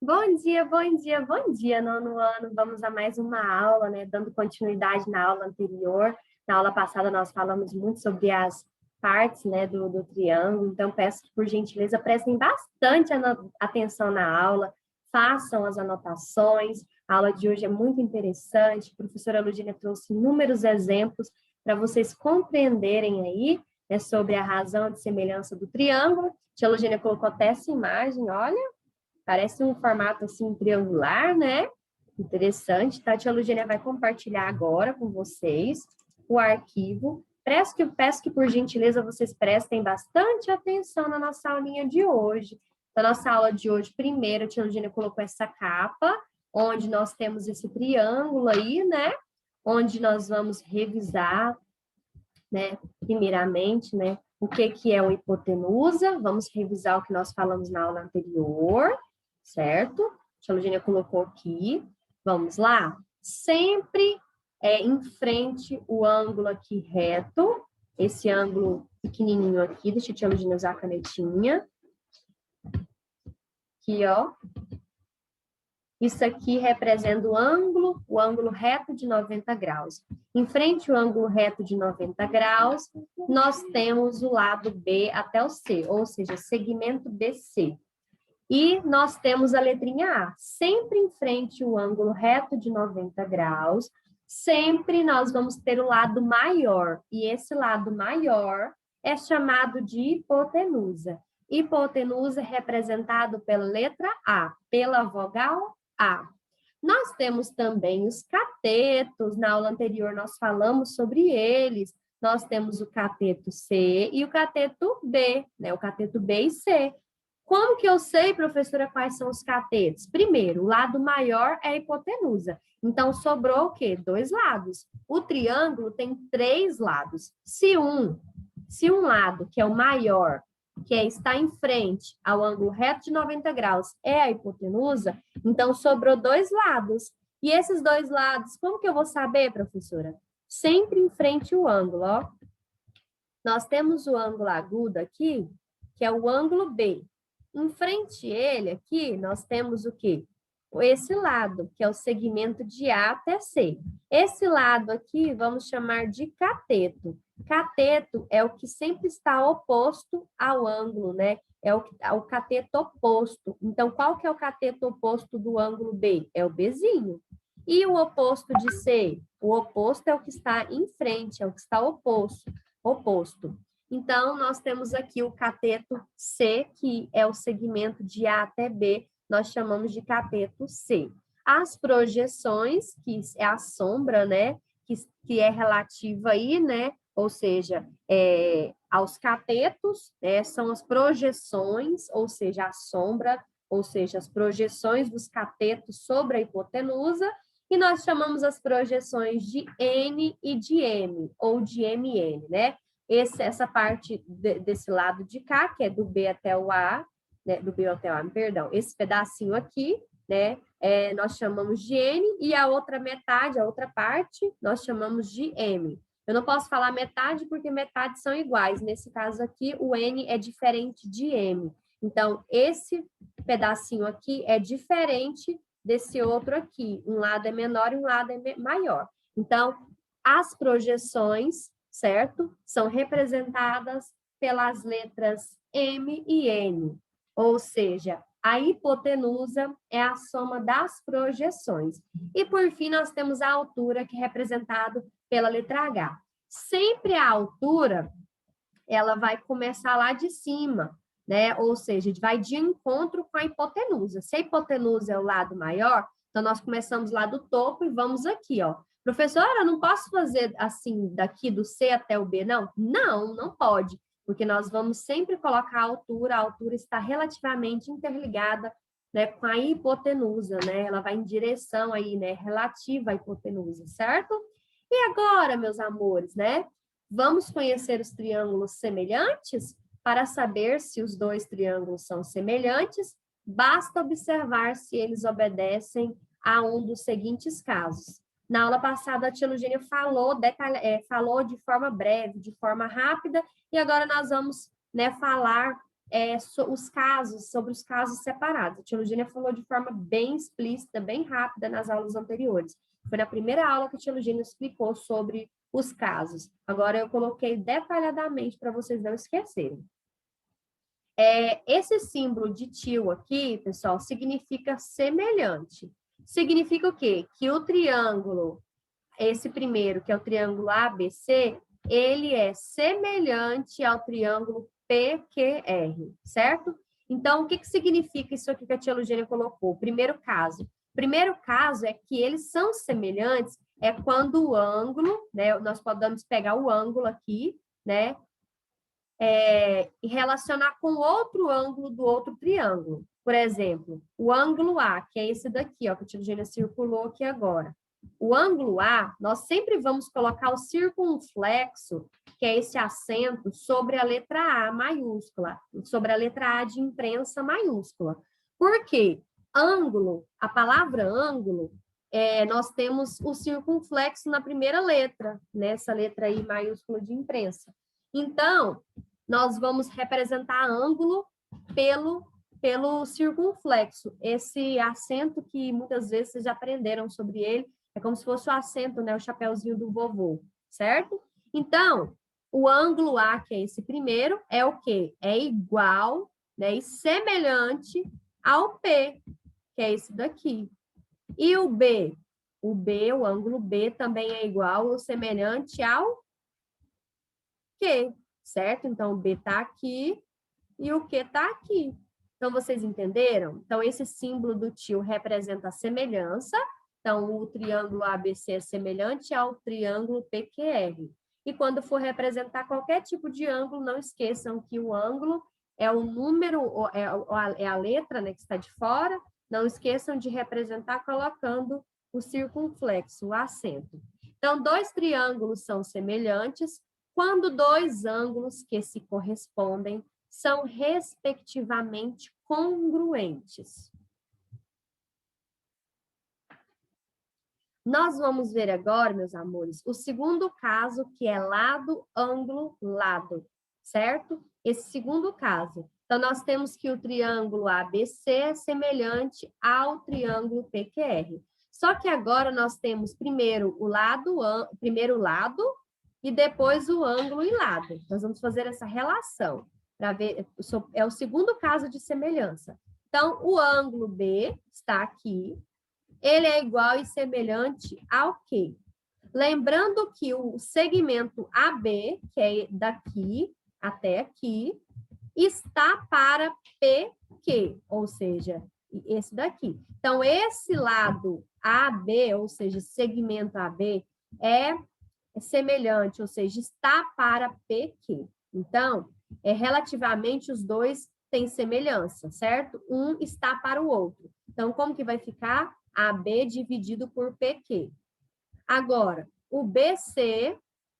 Bom dia, bom dia, bom dia, nono ano. Vamos a mais uma aula, né? Dando continuidade na aula anterior. Na aula passada nós falamos muito sobre as partes, né, do triângulo. Então peço que, por gentileza, prestem bastante atenção na aula, façam as anotações. A aula de hoje é muito interessante. A professora Ludina trouxe inúmeros exemplos para vocês compreenderem aí, né, sobre a razão de semelhança do triângulo. A tia Ludina colocou até essa imagem, olha. Parece um formato assim triangular, né? Interessante. Tá? A tia Lugênia vai compartilhar agora com vocês o arquivo. Peço que, por gentileza, vocês prestem bastante atenção na nossa aulinha de hoje. Na nossa aula de hoje, primeiro, a tia Lugênia colocou essa capa, onde nós temos esse triângulo aí, né? Onde nós vamos revisar, né? Primeiramente, né? O que é uma hipotenusa? Vamos revisar o que nós falamos na aula anterior, certo? A tia Lugênia colocou aqui. Vamos lá? Sempre em frente o ângulo aqui reto, esse ângulo pequenininho aqui, deixa a tia Lugênia usar a canetinha. Aqui, ó. Isso aqui representa o ângulo reto de 90 graus. Em frente ao ângulo reto de 90 graus, nós temos o lado B até o C, ou seja, segmento BC. E nós temos a letrinha A. Sempre em frente ao ângulo reto de 90 graus, sempre nós vamos ter o lado maior. E esse lado maior é chamado de hipotenusa. Hipotenusa é representado pela letra A, pela vogal A. Nós temos também os catetos, na aula anterior nós falamos sobre eles. Nós temos o cateto C e o cateto B, né? O cateto B e C. Como que eu sei, professora, quais são os catetos? Primeiro, o lado maior é a hipotenusa. Então, sobrou o quê? 2 lados. O triângulo tem 3 lados. Se um lado, que é o maior, está em frente ao ângulo reto de 90 graus, é a hipotenusa, então sobrou 2 lados. E esses 2 lados, como que eu vou saber, professora? Sempre em frente ao ângulo, ó. Nós temos o ângulo agudo aqui, que é o ângulo B. Em frente a ele aqui, nós temos o quê? Esse lado, que é o segmento de A até C. Esse lado aqui, vamos chamar de cateto. Cateto é o que sempre está oposto ao ângulo, né? É o cateto oposto. Então, qual que é o cateto oposto do ângulo B? É o Bzinho. E o oposto de C? O oposto é o que está em frente, é o que está oposto. Então, nós temos aqui o cateto C, que é o segmento de A até B, nós chamamos de cateto C. As projeções, que é a sombra, né, que é relativa aí, né, ou seja, aos catetos, são as projeções, ou seja, a sombra, ou seja, as projeções dos catetos sobre a hipotenusa, e nós chamamos as projeções de N e de M, ou de MN, né? Essa parte desse lado de cá, que é do B até o A, né, do B até o A, perdão, esse pedacinho aqui, né, nós chamamos de N, e a outra metade, a outra parte, nós chamamos de M. Eu não posso falar metade porque metades são iguais. Nesse caso aqui, o N é diferente de M. Então, esse pedacinho aqui é diferente desse outro aqui. Um lado é menor e um lado é maior. Então, as projeções, certo? São representadas pelas letras M e N. Ou seja, a hipotenusa é a soma das projeções. E, por fim, nós temos a altura, que é representado pela letra H. Sempre a altura, ela vai começar lá de cima, né? Ou seja, vai de encontro com a hipotenusa. Se a hipotenusa é o lado maior, então nós começamos lá do topo e vamos aqui, ó. Professora, eu não posso fazer assim, daqui do C até o B, não? Não, não pode, porque nós vamos sempre colocar a altura está relativamente interligada, né, com a hipotenusa, né? Ela vai em direção aí, né, relativa à hipotenusa, certo? E agora, meus amores, né? Vamos conhecer os triângulos semelhantes? Para saber se os dois triângulos são semelhantes, basta observar se eles obedecem a um dos seguintes casos. Na aula passada, a tia Lugênia falou de forma breve, de forma rápida, e agora nós vamos, né, falar os casos, sobre os casos separados. A tia Lugênia falou de forma bem explícita, bem rápida nas aulas anteriores. Foi na primeira aula que a tia Lugênia explicou sobre os casos. Agora eu coloquei detalhadamente para vocês não esquecerem. Esse símbolo de tio aqui, pessoal, significa semelhante. Significa o quê? Que o triângulo, esse primeiro, que é o triângulo ABC, ele é semelhante ao triângulo PQR, certo? Então, o que significa isso aqui que a tia Lugênia colocou? Primeiro caso. Primeiro caso é que eles são semelhantes, é quando o ângulo, né? Nós podemos pegar o ângulo aqui, né? E relacionar com outro ângulo do outro triângulo. Por exemplo, o ângulo A, que é esse daqui, ó, que a tia Lugênia circulou aqui agora. O ângulo A, nós sempre vamos colocar o circunflexo, que é esse acento, sobre a letra A maiúscula, sobre a letra A de imprensa maiúscula. Por quê? Ângulo, a palavra ângulo, nós temos o circunflexo na primeira letra, nessa letra I maiúscula de imprensa. Então, nós vamos representar ângulo pelo circunflexo. Esse acento que muitas vezes vocês já aprenderam sobre ele, é como se fosse o acento, né, o chapeuzinho do vovô, certo? Então, o ângulo A, que é esse primeiro, é o quê? É igual, né, e semelhante ao P, que é esse daqui. E o B? O ângulo B também é igual ou semelhante ao Q, certo? Então, o B está aqui e o Q está aqui. Então, vocês entenderam? Então, esse símbolo do tio representa a semelhança. Então, o triângulo ABC é semelhante ao triângulo PQR. E quando for representar qualquer tipo de ângulo, não esqueçam que o ângulo é o número, é a letra, né, que está de fora. Não esqueçam de representar colocando o circunflexo, o acento. Então, dois triângulos são semelhantes quando dois ângulos que se correspondem são, respectivamente, congruentes. Nós vamos ver agora, meus amores, o segundo caso, que é lado, ângulo, lado, certo? Esse segundo caso. Então, nós temos que o triângulo ABC é semelhante ao triângulo PQR. Só que agora nós temos primeiro o lado e depois o ângulo e lado. Nós vamos fazer essa relação para ver, é o segundo caso de semelhança. Então, o ângulo B está aqui, ele é igual e semelhante ao quê? Lembrando que o segmento AB, que é daqui até aqui, está para PQ, ou seja, esse daqui. Então, esse lado AB, ou seja, segmento AB, é semelhante, ou seja, está para PQ. Então, relativamente, os dois têm semelhança, certo? Um está para o outro. Então, como que vai ficar? AB dividido por PQ. Agora, o BC,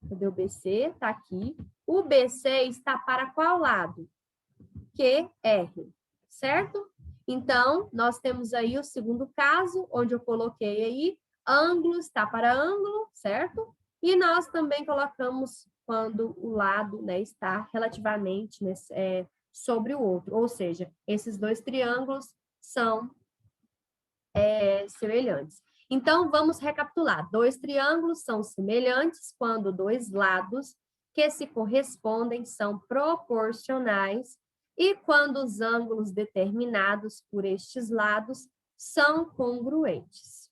cadê o BC? Está aqui. O BC está para qual lado? QR, certo? Então, nós temos aí o segundo caso, onde eu coloquei aí, ângulo está para ângulo, certo? E nós também colocamos quando o lado, né, está relativamente sobre o outro, ou seja, esses dois triângulos são semelhantes. Então, vamos recapitular. Dois triângulos são semelhantes quando dois lados que se correspondem são proporcionais e quando os ângulos determinados por estes lados são congruentes.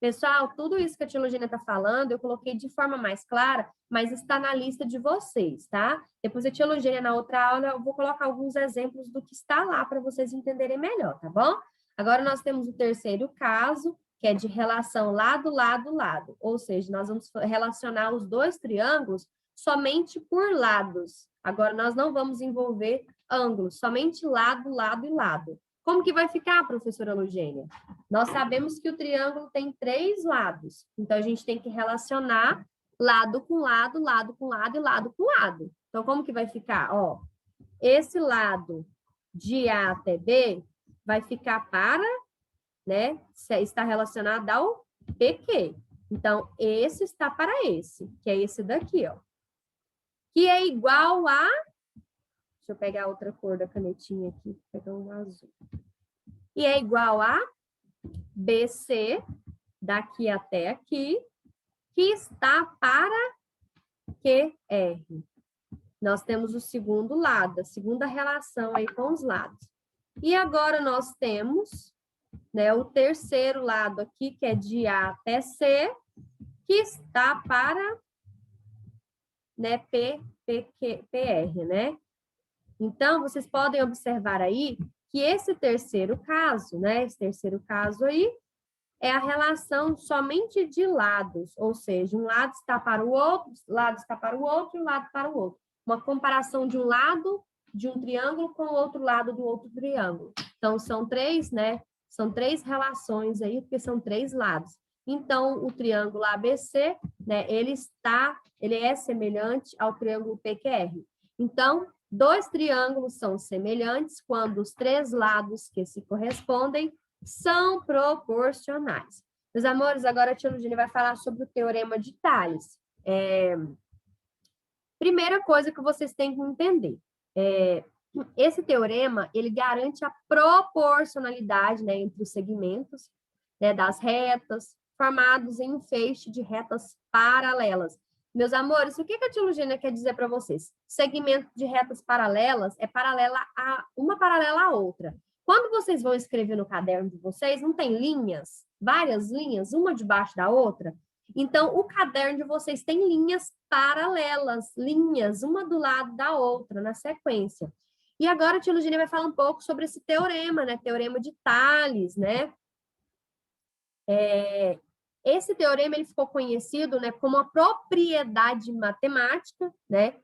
Pessoal, tudo isso que a tia Lugênia está falando, eu coloquei de forma mais clara, mas está na lista de vocês, tá? Depois a tia Lugênia, na outra aula, eu vou colocar alguns exemplos do que está lá para vocês entenderem melhor, tá bom? Agora nós temos o terceiro caso, que é de relação lado, lado, lado. Ou seja, nós vamos relacionar os dois triângulos somente por lados. Agora nós não vamos envolver ângulos, somente lado, lado e lado. Como que vai ficar, professora Lugênia? Nós sabemos que o triângulo tem 3 lados. Então, a gente tem que relacionar lado com lado, lado com lado e lado com lado. Então, como que vai ficar? Ó, esse lado de A até B vai ficar para, né, está relacionado ao PQ. Então, esse está para esse, que é esse daqui, ó. que é igual a... Deixa eu pegar outra cor da canetinha aqui, vou pegar um azul. E é igual a BC, daqui até aqui, que está para QR. Nós temos o segundo lado, a segunda relação aí com os lados. E agora nós temos, né, o terceiro lado aqui, que é de A até C, que está para, né, PR, né? Então, vocês podem observar aí que esse terceiro caso, né, esse terceiro caso aí, é a relação somente de lados, ou seja, um lado está para o outro, o lado está para o outro e o lado para o outro. Uma comparação de um lado de um triângulo com o outro lado do outro triângulo. Então, são três, né? São três relações aí, porque são três lados. Então, o triângulo ABC, né, ele é semelhante ao triângulo PQR. Então, dois triângulos são semelhantes quando os três lados que se correspondem são proporcionais. Meus amores, agora a tia Ludine vai falar sobre o teorema de Tales. Primeira coisa que vocês têm que entender, esse teorema, ele garante a proporcionalidade, né, entre os segmentos, né, das retas, formados em um feixe de retas paralelas. Meus amores, o que a tia Ludine quer dizer para vocês? Segmento de retas paralelas é uma paralela à outra. Quando vocês vão escrever no caderno de vocês, não tem linhas, várias linhas, uma debaixo da outra? Então, o caderno de vocês tem linhas paralelas, linhas, uma do lado da outra, na sequência. E agora a tia Ludine vai falar um pouco sobre esse teorema, né? Teorema de Tales, né? Esse teorema ele ficou conhecido, né, como a propriedade matemática, né?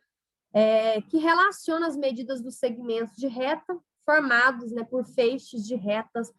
Que relaciona as medidas dos segmentos de reta formados, né, por feixes de retas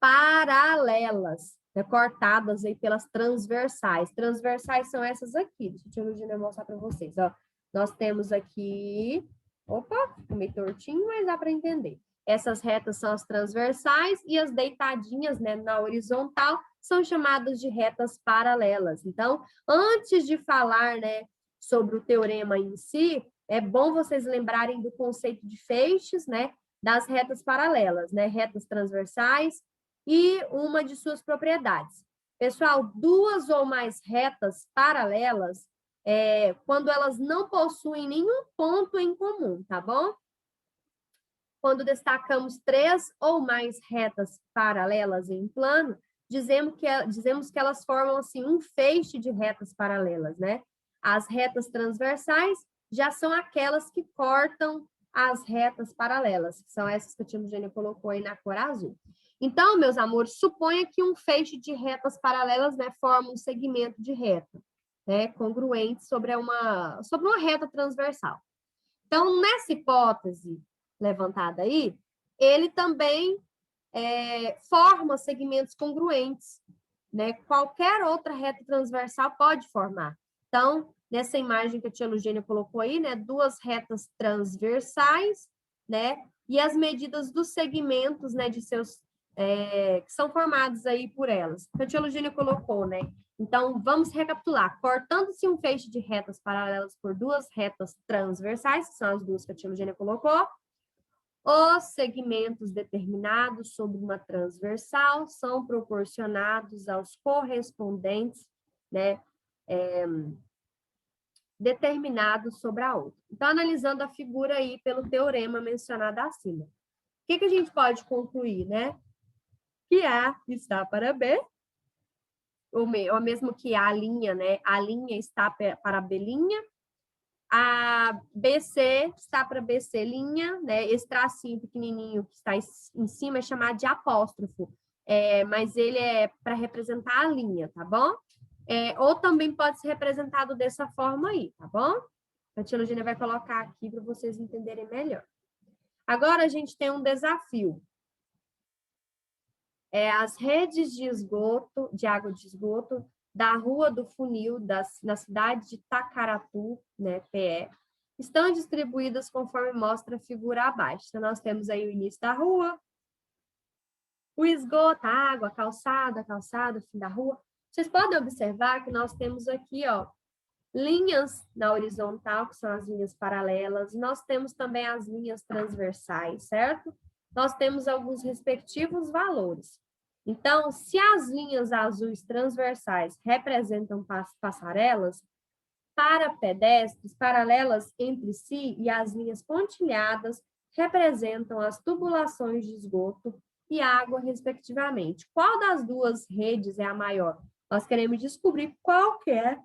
paralelas, né, cortadas aí pelas transversais. Transversais são essas aqui. Deixa eu Ludine mostrar para vocês. Ó. Nós temos aqui... Opa, ficou meio tortinho, mas dá para entender. Essas retas são as transversais e as deitadinhas, né, na horizontal são chamadas de retas paralelas. Então, antes de falar, né, sobre o teorema em si, é bom vocês lembrarem do conceito de feixes, né, das retas paralelas, né, retas transversais e uma de suas propriedades. Pessoal, duas ou mais retas paralelas, quando elas não possuem nenhum ponto em comum, tá bom? Quando destacamos três ou mais retas paralelas em plano, dizemos que elas formam assim, um feixe de retas paralelas, né? As retas transversais já são aquelas que cortam as retas paralelas, que são essas que a tia Eugênia colocou aí na cor azul. Então, meus amores, suponha que um feixe de retas paralelas, né, forma um segmento de reta, né, congruente sobre uma reta transversal. Então, nessa hipótese levantada aí, ele também forma segmentos congruentes, né? Qualquer outra reta transversal pode formar. Então, nessa imagem que a tia Lugênia colocou aí, né? Duas retas transversais, né? E as medidas dos segmentos, né? De seus que são formados aí por elas. Que a tia Lugênia colocou, né? Então, vamos recapitular. Cortando-se um feixe de retas paralelas por duas retas transversais, que são as duas que a tia Lugênia colocou, os segmentos determinados sobre uma transversal são proporcionados aos correspondentes, né, determinados sobre a outra. Então, analisando a figura aí pelo teorema mencionado acima. O que a gente pode concluir, né? Que A está para B, ou mesmo que A linha, né? A linha está para B', a BC está para BC linha, né? Esse tracinho pequenininho que está em cima é chamado de apóstrofo, mas ele é para representar a linha, tá bom? Ou também pode ser representado dessa forma aí, tá bom? A tia Lugênia vai colocar aqui para vocês entenderem melhor. Agora a gente tem um desafio. As redes de esgoto, de água de esgoto, da Rua do Funil, na cidade de Tacaratu, né, PE, estão distribuídas conforme mostra a figura abaixo. Então, nós temos aí o início da rua, o esgoto, a água, a calçada, o fim da rua. Vocês podem observar que nós temos aqui, ó, linhas na horizontal, que são as linhas paralelas, nós temos também as linhas transversais, certo? Nós temos alguns respectivos valores. Então, se as linhas azuis transversais representam passarelas, para pedestres paralelas entre si e as linhas pontilhadas representam as tubulações de esgoto e água, respectivamente. Qual das duas redes é a maior? Nós queremos descobrir qual que é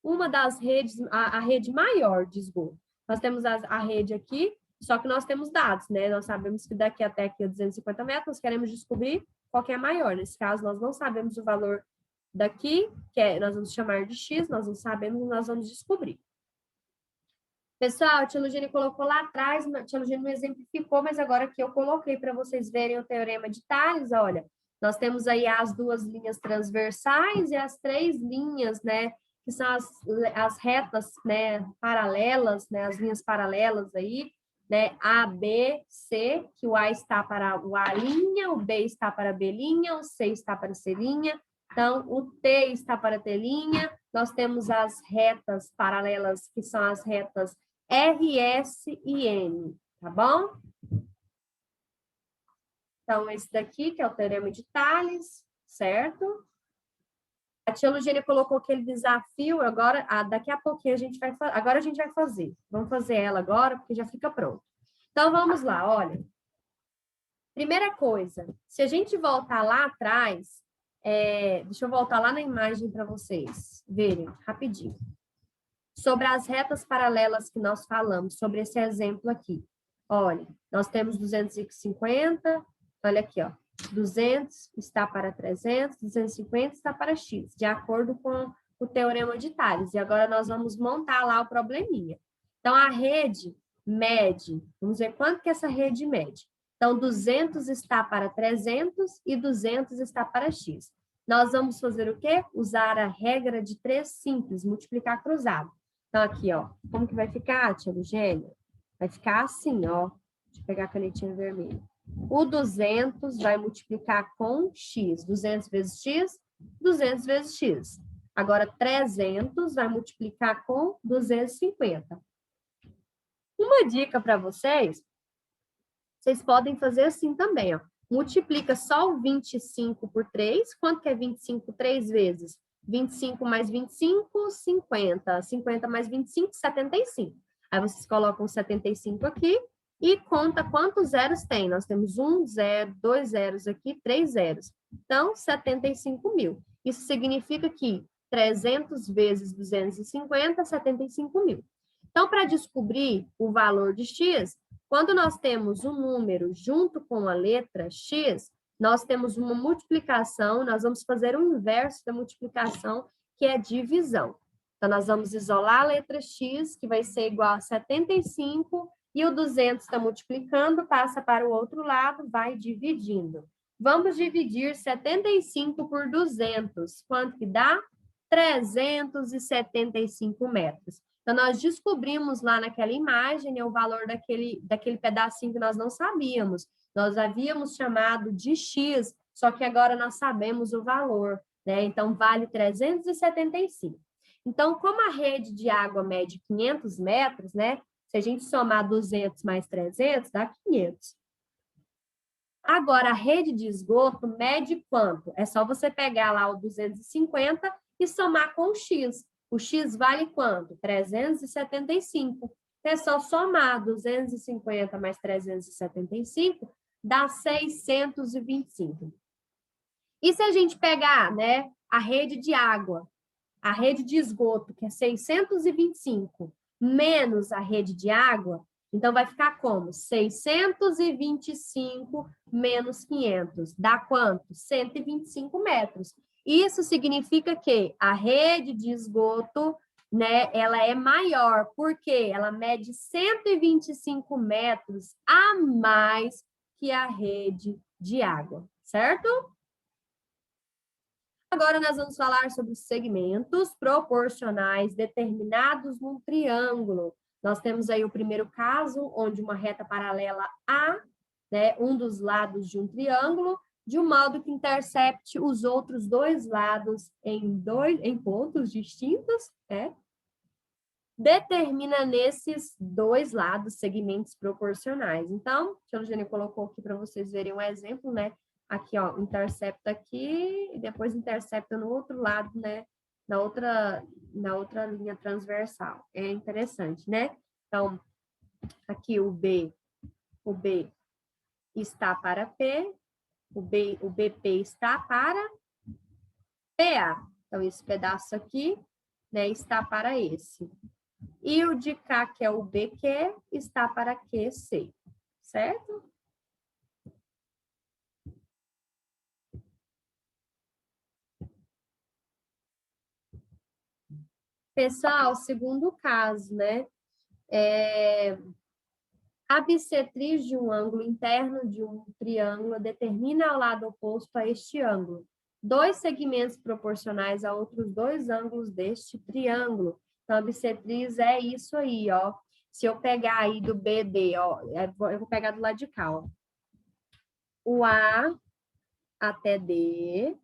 uma das redes, a rede maior de esgoto. Nós temos a rede aqui, só que nós temos dados, né? Nós sabemos que daqui até aqui é 250 metros, nós queremos descobrir qual que é a maior. Nesse caso, nós não sabemos o valor daqui, nós vamos chamar de X, nós não sabemos, nós vamos descobrir. Pessoal, a tia Lugene colocou lá atrás, a tia Lugene não exemplificou, mas agora que eu coloquei para vocês verem o teorema de Tales, olha, nós temos aí as duas linhas transversais e as três linhas, né, que são as retas, né, paralelas, né, as linhas paralelas aí, né, A, B, C, que o A está para o A', o B está para B', o C está para C', então, o T está para T', nós temos as retas paralelas, que são as retas R, S e N, tá bom? Então, esse daqui, que é o teorema de Tales, certo? A tia Lugene colocou aquele desafio, agora, daqui a pouquinho a gente vai fazer, agora a gente vai fazer. Vamos fazer ela agora, porque já fica pronto. Então, vamos lá, olha. Primeira coisa, se a gente voltar lá atrás, deixa eu voltar lá na imagem para vocês verem rapidinho. Sobre as retas paralelas que nós falamos, sobre esse exemplo aqui. Olha, nós temos 250, olha aqui, ó. 200 está para 300, 250 está para X, de acordo com o teorema de Tales. E agora nós vamos montar lá o probleminha. Então, a rede mede, vamos ver quanto que essa rede mede. Então, 200 está para 300 e 200 está para X. Nós vamos fazer o quê? Usar a regra de 3 simples, multiplicar cruzado. Então, aqui, ó, como que vai ficar, tia Lugênia? Vai ficar assim, ó. Deixa eu pegar a canetinha vermelha. O 200 vai multiplicar com X. 200 vezes X, 200 vezes X. Agora, 300 vai multiplicar com 250. Uma dica para vocês podem fazer assim também, ó. Multiplica só o 25 por 3. Quanto que é 25 3 vezes? 25 mais 25, 50. 50 mais 25, 75. Aí vocês colocam 75 aqui e conta quantos zeros tem. Nós temos 1 zero, 2 zeros aqui, 3 zeros. Então, 75 mil. Isso significa que 300 vezes 250, 75 mil. Então, para descobrir o valor de X, quando nós temos um número junto com a letra X, nós temos uma multiplicação, nós vamos fazer o inverso da multiplicação, que é divisão. Então, nós vamos isolar a letra X, que vai ser igual a 75, e o 200 está multiplicando, passa para o outro lado, vai dividindo. Vamos dividir 75 por 200. Quanto que dá? 375 metros. Então, nós descobrimos lá naquela imagem, né, o valor daquele pedacinho que nós não sabíamos. Nós havíamos chamado de X, só que agora nós sabemos o valor, né? Então, vale 375. Então, como a rede de água mede 500 metros, né? Se a gente somar 200 mais 300, dá 500. Agora, a rede de esgoto mede quanto? É só você pegar lá o 250 e somar com o X. O X vale quanto? 375. É só somar 250 mais 375, dá 625. E se a gente pegar, né, a rede de água, a rede de esgoto, que é 625, menos a rede de água, então vai ficar como? 625 menos 500. Dá quanto? 125 metros. Isso significa que a rede de esgoto, né, ela é maior, porque ela mede 125 metros a mais que a rede de água, certo? Agora nós vamos falar sobre os segmentos proporcionais determinados num triângulo. Nós temos aí o primeiro caso, onde uma reta paralela A, né, um dos lados de um triângulo, de um modo que intercepte os outros dois lados em pontos distintos, determina nesses dois lados segmentos proporcionais. Então, a tia Eugênia colocou aqui para vocês verem um exemplo, né? Aqui, ó, intercepta aqui e depois intercepta no outro lado, né? Na outra linha transversal. É interessante, né? Então, aqui o B está para P, o BP está para PA. Então, esse pedaço aqui, né, está para esse. E o de cá, que é o BQ, está para QC, certo? Pessoal, segundo caso, né? A bissetriz de um ângulo interno de um triângulo determina o lado oposto a este ângulo. Dois segmentos proporcionais a outros dois ângulos deste triângulo. Então, a bissetriz é isso aí, ó. Se eu pegar aí do BD, ó, eu vou pegar do lado de cá, ó. O A até D,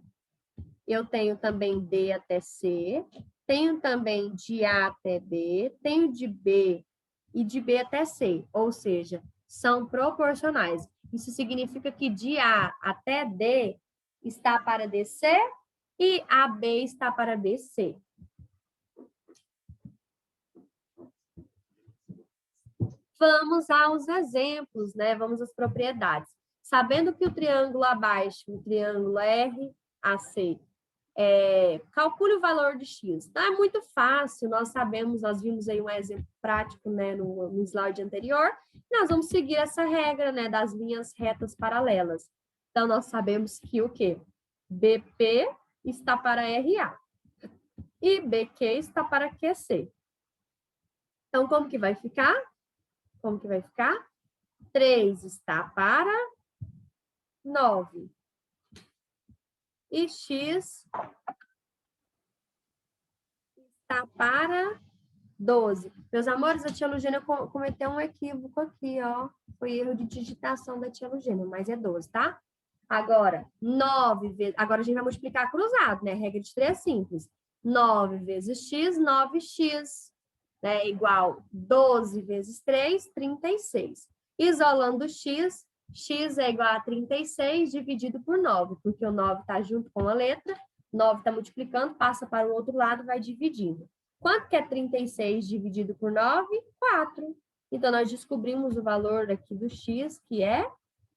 eu tenho também D até C, tenho também de A até B, tenho de B e de B até C, ou seja, são proporcionais. Isso significa que de A até D está para DC e AB está para BC. Vamos aos exemplos, né? Vamos às propriedades. Sabendo que o triângulo abaixo, o triângulo RAC, calcule o valor de x. Então, é muito fácil, nós vimos aí um exemplo prático, né, no slide anterior. Nós vamos seguir essa regra, né, das linhas retas paralelas. Então, nós sabemos que o quê? BP está para RA e BQ está para QC. Então, como que vai ficar? 3 está para 9. E X está para 12. Meus amores, a tia Lugênia cometeu um equívoco aqui, ó. Foi erro de digitação da tia Lugênia, mas é 12, tá? Agora, 9 vezes... Agora a gente vai multiplicar cruzado, né? Regra de 3 simples. 9 vezes x, 9x, né? Igual 12 vezes 3, 36. Isolando x, x é igual a 36 dividido por 9, porque o 9 está junto com a letra, 9 está multiplicando, passa para o outro lado, vai dividindo. Quanto que é 36 dividido por 9? 4. Então, nós descobrimos o valor aqui do x, que é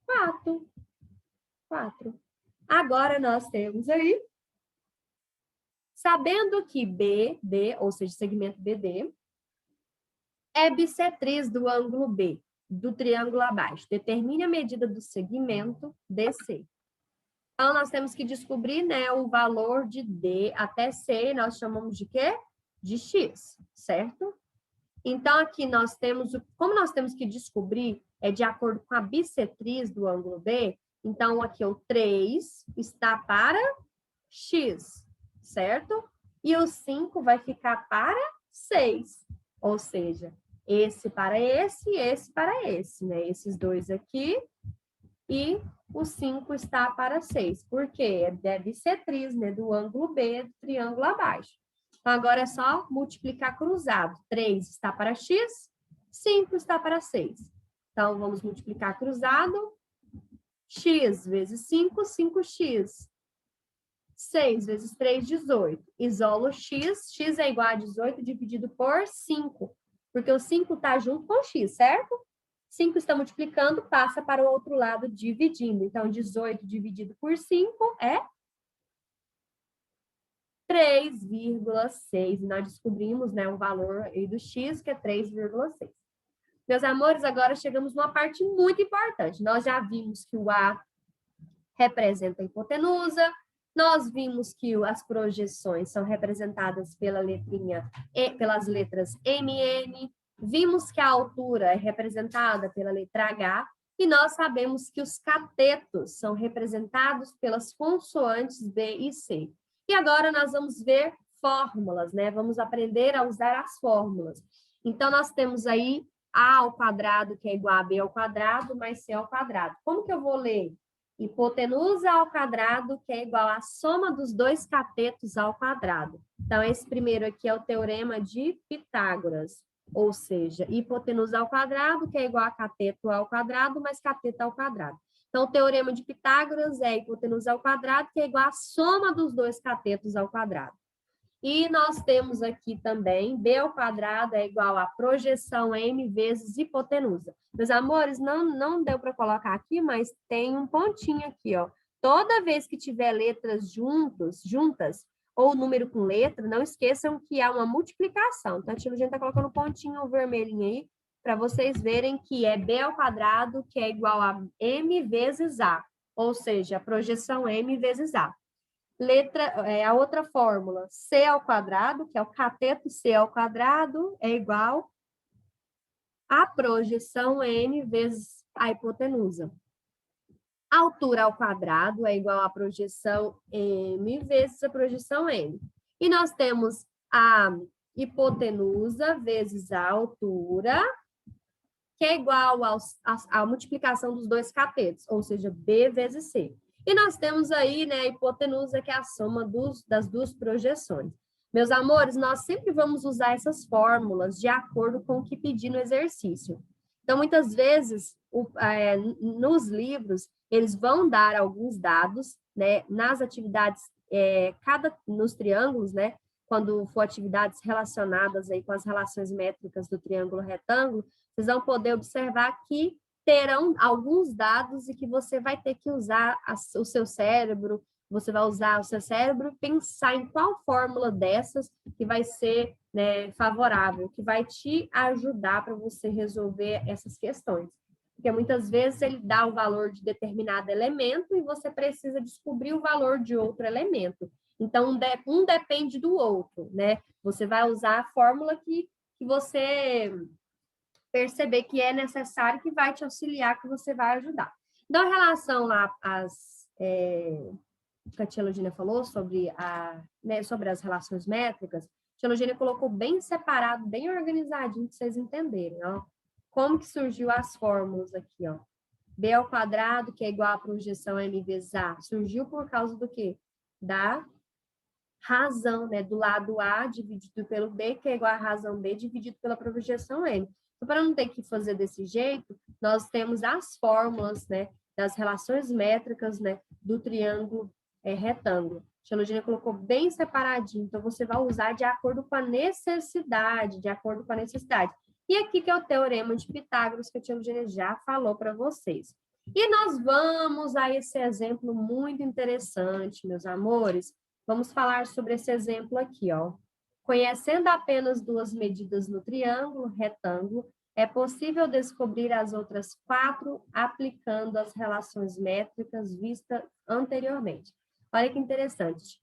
4. 4. Agora, nós temos aí, sabendo que BD, ou seja, segmento BD, é bissetriz do ângulo B, do triângulo abaixo. Determine a medida do segmento DC. Então, nós temos que descobrir, né, o valor de D até C, nós chamamos de quê? De X, certo? Então, aqui nós temos, como nós temos que descobrir, é de acordo com a bissetriz do ângulo B, então aqui o 3 está para X, certo? E o 5 vai ficar para 6, ou seja, esse para esse para esse, né? Esses dois aqui e o 5 está para 6, porque é bissetriz, né, do ângulo B, do triângulo abaixo. Então, agora é só multiplicar cruzado. 3 está para x, 5 está para 6. Então, vamos multiplicar cruzado. X vezes 5, 5x. 6 vezes 3, 18. Isolo x, x é igual a 18 dividido por 5, porque o 5 está junto com o x, certo? 5 está multiplicando, passa para o outro lado dividindo. Então, 18 dividido por 5 é 3,6. Nós descobrimos, né, o valor aí do x, que é 3,6. Meus amores, agora chegamos numa parte muito importante. Nós já vimos que o A representa a hipotenusa, nós vimos que as projeções são representadas pelas letras MN, vimos que a altura é representada pela letra H, e nós sabemos que os catetos são representados pelas consoantes B e C. E agora nós vamos ver fórmulas, né? Vamos aprender a usar as fórmulas. Então, nós temos aí A ao quadrado, que é igual a B ao quadrado, mais C ao quadrado. Como que eu vou ler hipotenusa ao quadrado, que é igual à soma dos dois catetos ao quadrado. Então, esse primeiro aqui é o teorema de Pitágoras, ou seja, hipotenusa ao quadrado, que é igual a cateto ao quadrado, mais cateto ao quadrado. Então, o teorema de Pitágoras é hipotenusa ao quadrado, que é igual à soma dos dois catetos ao quadrado. E nós temos aqui também, b ao quadrado é igual a projeção m vezes hipotenusa. Meus amores, não deu para colocar aqui, mas tem um pontinho aqui, ó. Toda vez que tiver letras juntas, ou número com letra, não esqueçam que há uma multiplicação. Então, a tia Lugena está colocando um pontinho vermelhinho aí, para vocês verem que é b ao quadrado, que é igual a m vezes a, ou seja, a projeção m vezes a. A outra fórmula, c ao quadrado, que é o cateto c ao quadrado, é igual a projeção m vezes a hipotenusa. A altura ao quadrado é igual a projeção m vezes a projeção n. E nós temos a hipotenusa vezes a altura, que é igual à multiplicação dos dois catetos, ou seja, b vezes c. E nós temos aí, né, a hipotenusa, que é a soma das duas projeções. Meus amores, nós sempre vamos usar essas fórmulas de acordo com o que pedir no exercício. Então, muitas vezes, nos livros, eles vão dar alguns dados, né, nas atividades, nos triângulos, né, quando for atividades relacionadas aí com as relações métricas do triângulo retângulo, vocês vão poder observar que terão alguns dados e que você vai ter que usar o seu cérebro, você vai usar o seu cérebro, pensar em qual fórmula dessas que vai ser, né, favorável, que vai te ajudar para você resolver essas questões. Porque muitas vezes ele dá o valor de determinado elemento e você precisa descobrir o valor de outro elemento. Então, um depende do outro, né? Você vai usar a fórmula que você perceber que é necessário, que vai te auxiliar, que você vai ajudar. Então, em relação lá que a tia Lugena falou sobre, sobre as relações métricas, a tia Lugena colocou bem separado, bem organizadinho, para vocês entenderem, ó. Como que surgiu as fórmulas aqui, ó. B ao quadrado, que é igual a projeção m vezes a, surgiu por causa do quê? Da razão, né? Do lado A dividido pelo B, que é igual a razão B dividido pela projeção m. Então, para não ter que fazer desse jeito, nós temos as fórmulas, né, das relações métricas, né, do triângulo retângulo. A tia Lugena colocou bem separadinho, então você vai usar de acordo com a necessidade, E aqui que é o teorema de Pitágoras, que a tia Lugena já falou para vocês. E nós vamos a esse exemplo muito interessante, meus amores. Vamos falar sobre esse exemplo aqui, ó. Conhecendo apenas duas medidas no triângulo retângulo, é possível descobrir as outras 4 aplicando as relações métricas vistas anteriormente. Olha que interessante.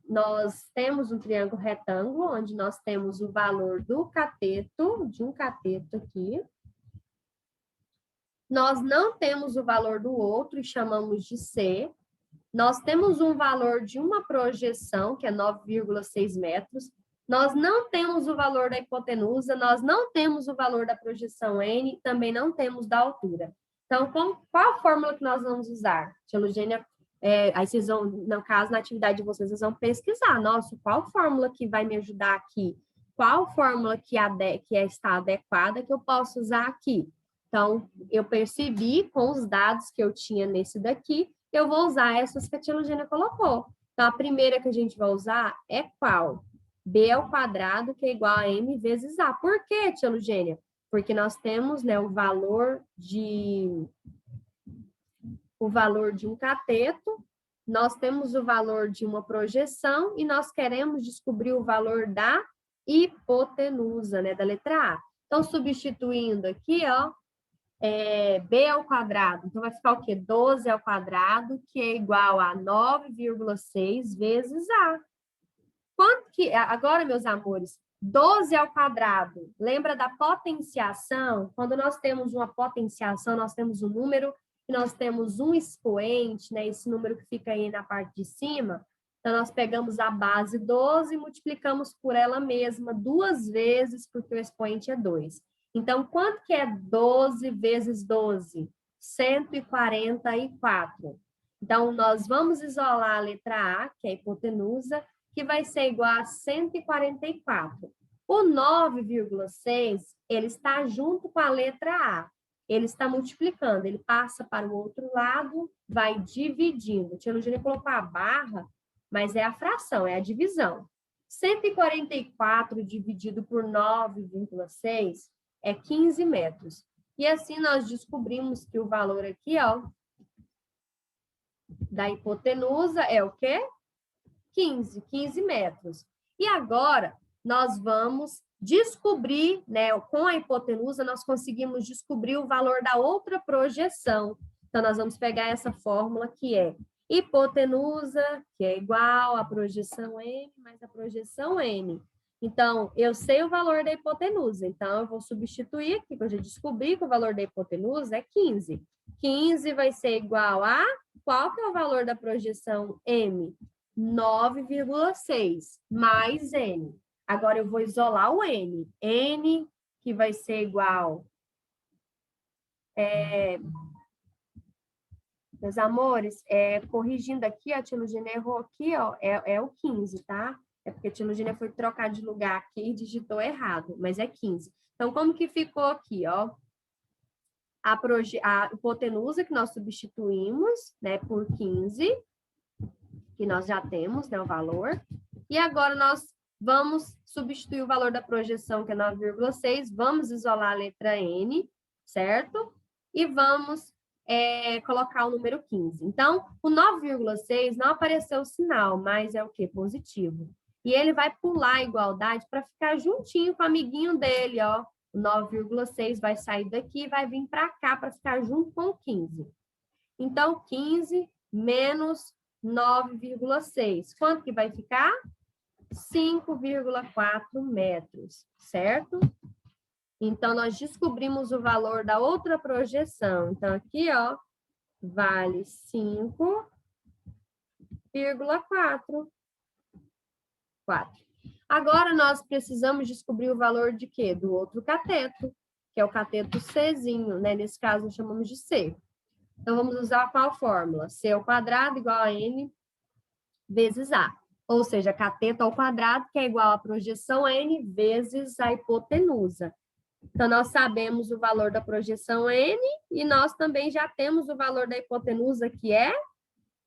Nós temos um triângulo retângulo, onde nós temos o valor do cateto, de um cateto aqui. Nós não temos o valor do outro e chamamos de C. Nós temos um valor de uma projeção, que é 9,6 metros. Nós não temos o valor da hipotenusa, nós não temos o valor da projeção N, também não temos da altura. Então, qual a fórmula que nós vamos usar? Tia Lugênia, aí vocês vão, no caso, na atividade de vocês vão pesquisar. Nossa, qual fórmula que vai me ajudar aqui? Qual fórmula que está adequada que eu posso usar aqui? Então, eu percebi com os dados que eu tinha nesse daqui, eu vou usar essas que a tia Lugênia colocou. Então, a primeira que a gente vai usar é qual? B ao quadrado, que é igual a M vezes A. Por quê, tia Lugênia? Porque nós temos, né, o valor de um cateto, nós temos o valor de uma projeção e nós queremos descobrir o valor da hipotenusa, né, da letra A. Então, substituindo aqui, ó, B ao quadrado, então vai ficar o quê? 12 ao quadrado, que é igual a 9,6 vezes A. Quanto que, agora, meus amores, 12 ao quadrado, lembra da potenciação? Quando nós temos uma potenciação, nós temos um número e nós temos um expoente, né? Esse número que fica aí na parte de cima. Então, nós pegamos a base 12 e multiplicamos por ela mesma 2 vezes, porque o expoente é 2. Então, quanto que é 12 vezes 12? 144. Então, nós vamos isolar a letra A, que é a hipotenusa, que vai ser igual a 144. O 9,6, ele está junto com a letra A. Ele está multiplicando, ele passa para o outro lado, vai dividindo. O tia Lugênia colocou a barra, mas é a fração, é a divisão. 144 dividido por 9,6 é 15 metros. E assim nós descobrimos que o valor aqui, ó, da hipotenusa é o quê? 15 metros. E agora nós vamos descobrir, né, com a hipotenusa, nós conseguimos descobrir o valor da outra projeção. Então, nós vamos pegar essa fórmula que é hipotenusa, que é igual à projeção M mais a projeção N. Então, eu sei o valor da hipotenusa, então eu vou substituir aqui, que eu já descobri que o valor da hipotenusa é 15. 15 vai ser igual a, qual que é o valor da projeção M? 9,6 mais N. Agora eu vou isolar o N. N, que vai ser igual... Meus amores, corrigindo aqui, a tia Lugênia errou aqui, ó, é o 15, tá? É porque a tia Lugênia foi trocar de lugar aqui e digitou errado, mas é 15. Então, como que ficou aqui, ó? A hipotenusa que nós substituímos, né, por 15, que nós já temos, né, o valor. E agora nós vamos substituir o valor da projeção, que é 9,6, vamos isolar a letra N, certo? E vamos colocar o número 15. Então, o 9,6 não apareceu o sinal, mas é o quê? Positivo. E ele vai pular a igualdade para ficar juntinho com o amiguinho dele, ó. O 9,6 vai sair daqui e vai vir para cá para ficar junto com o 15. Então, 15 menos 9,6. Quanto que vai ficar? 5,4 metros, certo? Então, nós descobrimos o valor da outra projeção. Então, aqui, ó, vale 5,4. Agora, nós precisamos descobrir o valor de quê? Do outro cateto, que é o cateto Czinho, né? Nesse caso, nós chamamos de C. Então, vamos usar qual fórmula? C ao quadrado igual a N vezes A. Ou seja, cateto ao quadrado, que é igual a projeção N vezes a hipotenusa. Então, nós sabemos o valor da projeção N e nós também já temos o valor da hipotenusa, que é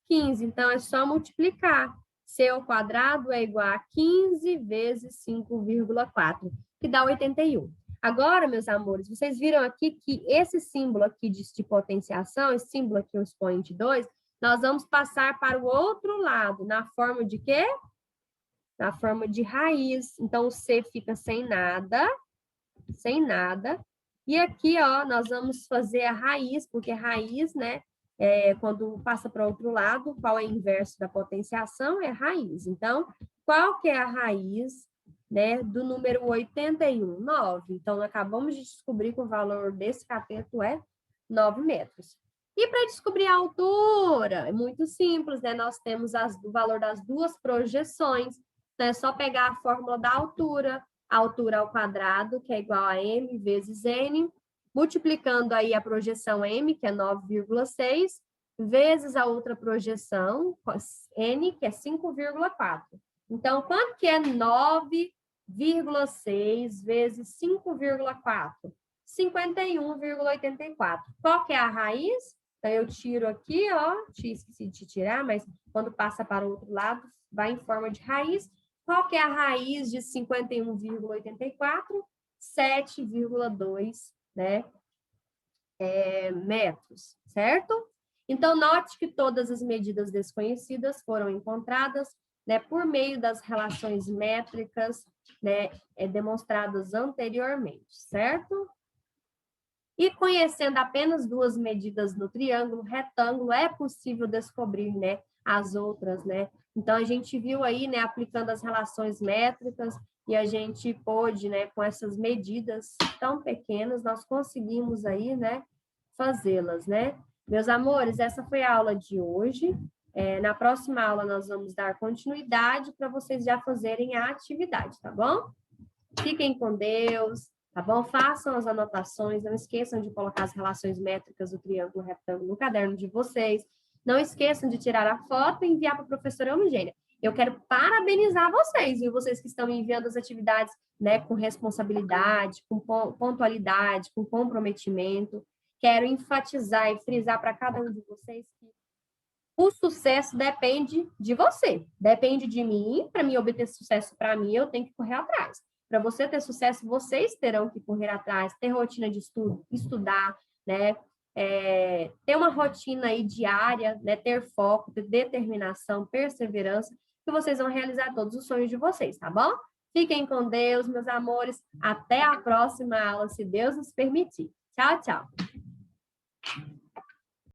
15. Então, é só multiplicar. C ao quadrado é igual a 15 vezes 5,4, que dá 81. Agora, meus amores, vocês viram aqui que esse símbolo aqui de potenciação, esse símbolo aqui, o expoente 2, nós vamos passar para o outro lado, na forma de quê? Na forma de raiz. Então, o C fica sem nada. E aqui, ó, nós vamos fazer a raiz, porque raiz, né, quando passa para o outro lado, qual é o inverso da potenciação? É raiz. Então, qual que é a raiz, né, do número 81? 9. Então, acabamos de descobrir que o valor desse cateto é 9 metros. E para descobrir a altura, é muito simples, né? Nós temos o valor das duas projeções. Então, é só pegar a fórmula da altura, a altura ao quadrado, que é igual a M vezes N, multiplicando aí a projeção M, que é 9,6, vezes a outra projeção, N, que é 5,4. Então, quanto que é 9,6 vezes 5,4? 51,84. Qual que é a raiz? Então, eu tiro aqui, ó, esqueci de tirar, mas quando passa para o outro lado, vai em forma de raiz. Qual que é a raiz de 51,84? 7,2, né, metros, certo? Então, note que todas as medidas desconhecidas foram encontradas, né, por meio das relações métricas, né, demonstradas anteriormente, certo? E conhecendo apenas duas medidas no triângulo retângulo, é possível descobrir, né, as outras, né? Então, a gente viu aí, né, aplicando as relações métricas, e a gente pôde, né, com essas medidas tão pequenas, nós conseguimos aí, né, fazê-las, né? Meus amores, essa foi a aula de hoje. Na próxima aula, nós vamos dar continuidade para vocês já fazerem a atividade, tá bom? Fiquem com Deus. tá bom? Façam as anotações, não esqueçam de colocar as relações métricas do triângulo retângulo no caderno de vocês. Não esqueçam de tirar a foto e enviar para a professora Eugênia. Eu quero parabenizar vocês, e vocês que estão enviando as atividades, né, com responsabilidade, com pontualidade, com comprometimento. Quero enfatizar e frisar para cada um de vocês que o sucesso depende de você, depende de mim. Para mim obter sucesso para mim, eu tenho que correr atrás. Para você ter sucesso, vocês terão que correr atrás, ter rotina de estudo, estudar, né? Ter uma rotina aí diária, né? Ter foco, ter determinação, perseverança, que vocês vão realizar todos os sonhos de vocês, tá bom? Fiquem com Deus, meus amores. Até a próxima aula, se Deus nos permitir. Tchau, tchau.